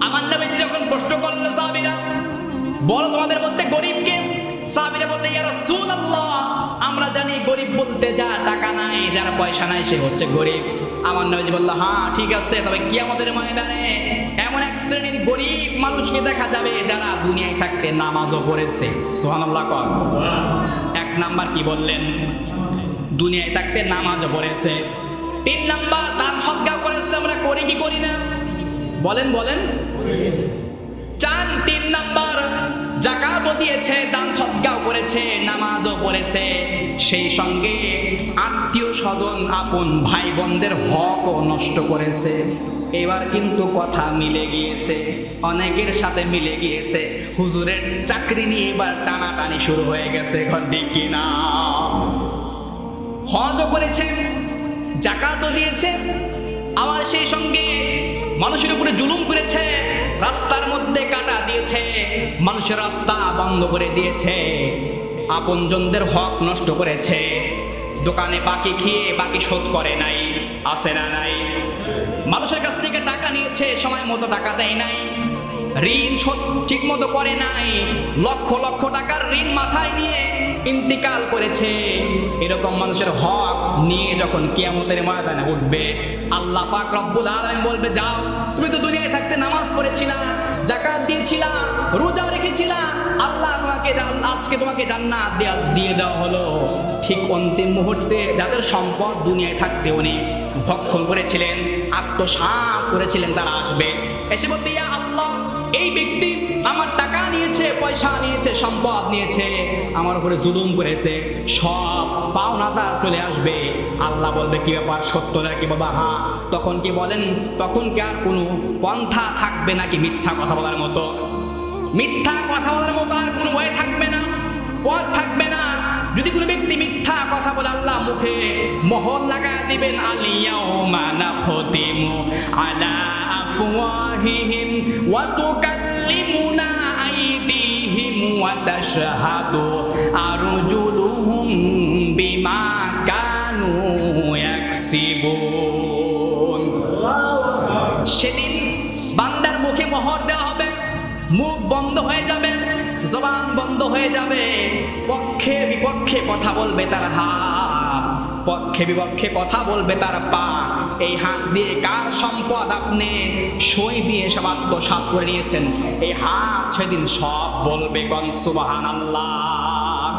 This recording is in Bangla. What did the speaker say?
আমার নবীজি যখন প্রশ্ন করলো সাহাবীরা, বল তোমাদের মধ্যে গরিব কে? সাহাবীরা বলতে, ইয়া রাসূলুল্লাহ, আমরা জানি গরিব বলতে যার টাকা নাই, যার পয়সা নাই সে হচ্ছে গরিব। আমার নবীজি বলল, হ্যাঁ ঠিক আছে, তবে কিয়ামতের ময়দানে এমন এক শ্রেণীর গরিব মানুষকে দেখা যাবে যারা দুনিয়ায় থাকতে নামাজও পড়েছে। সুবহানাল্লাহ কর। এক নাম্বার কি বললেন? দুনিয়ায় থাকতে নামাজও পড়েছে। 3 নাম্বার দান সদকা করেছে। আমরা করি কি করি না? বলেন বলেন। 3 নাম্বার যাকাতও দিয়েছে, দান সদকাও করেছে, নামাজও পড়েছে, সেই সঙ্গে আত্মীয় স্বজন আপন ভাই বোনদের হকও নষ্ট করেছে। এবার কিন্তু কথা মিলে গিয়েছে, অনেকের সাথে মিলে গিয়েছে। হুজুরের চাকরি নিয়ে এবার টানাটানি শুরু হয়ে গেছে, ঘর ঠিক কিনা? হজও করেছে, যাকাতও দিয়েছে, আবার সেই সঙ্গে মানুষের উপরে জুলুম করেছে, রাস্তার মধ্যে কাটা দিয়েছে, মানুষের রাস্তা বন্ধ করে দিয়েছে, আপনজনদের হক নষ্ট করেছে, দোকানে বাকি খেয়ে বাকি শোধ করে নাই, আছে না নাই? মানুষের কাছ থেকে টাকা নিয়েছে, সময় মতো টাকা দেয় নাই, ঋণ শোধ ঠিক মতো করে নাই, লক্ষ লক্ষ টাকার ঋণ মাথায় নিয়ে ইন্তিকাল করেছে। এরকম মানুষের হক নিয়ে যখন কিয়ামতের ময়দানে উঠবে, আল্লাহ পাক রব্বুল আলামিন বলবে, যাও, তুমি তো দুনিয়ায় থাকতে নামাজ পড়েছিলা, যাকাত দিয়েছিলা, রোজা রেখেছিলা, আল্লাহ আজকে তোমাকে জান্নাত দিয়ে দেওয়া হলো। ঠিক অন্তিম মুহূর্তে যাদের সম্পদ দুনিয়ায় থাকতে উনি ভক্ষণ করেছিলেন, আত্মসাৎ করেছিলেন, তারা আসবে, এসে বলবে, ইয়া আল্লাহ, এই ব্যক্তি আমার টাকা নিয়েছে, পয়সা নিয়েছে, সম্পদ নিয়েছে, আমার উপরে জুলুম করেছে, সব পাওনাদার চলে আসবে। আল্লাহ বলবে, কি ব্যাপার, সত্য নাকি বাবা? হ্যাঁ। তখন কি বলেন? তখন কি আর কোনো পন্থা থাকবে নাকি মিথ্যা কথা বলার মতো? মিথ্যা কথা বলার মতো আর কোনো ওয়ে থাকবে না, পথ থাকবে না। যদি কোনো ব্যক্তি মিথ্যা কথা বলে, আল্লাহ মুখে মোহর লাগায় দিবেন, আল-ইয়াউমা নাখতিমু আলা আফওয়াহিহিম ওয়া তুকাল্লিমুনা আইদিহিম ওয়া তাশহাদু আরজুলুহুম বিমা কানু ইয়াকসিবুন। সেদিন বান্দার মুখে মোহর দেওয়া হবে, মুখ বন্ধ হয়ে যাবে, জবান বন্ধ হয়ে যাবে, পক্ষে বিপক্ষে কথা বলবে তার হাত, পক্ষে বিপক্ষে কথা বলবে তার পা। এই হাত দিয়ে কার সম্পদ আপনি সই দিয়ে সব আত্মসাৎ করে নিয়েছেন, এই হাত সেদিন সব বলবে। সুবহানাল্লাহ।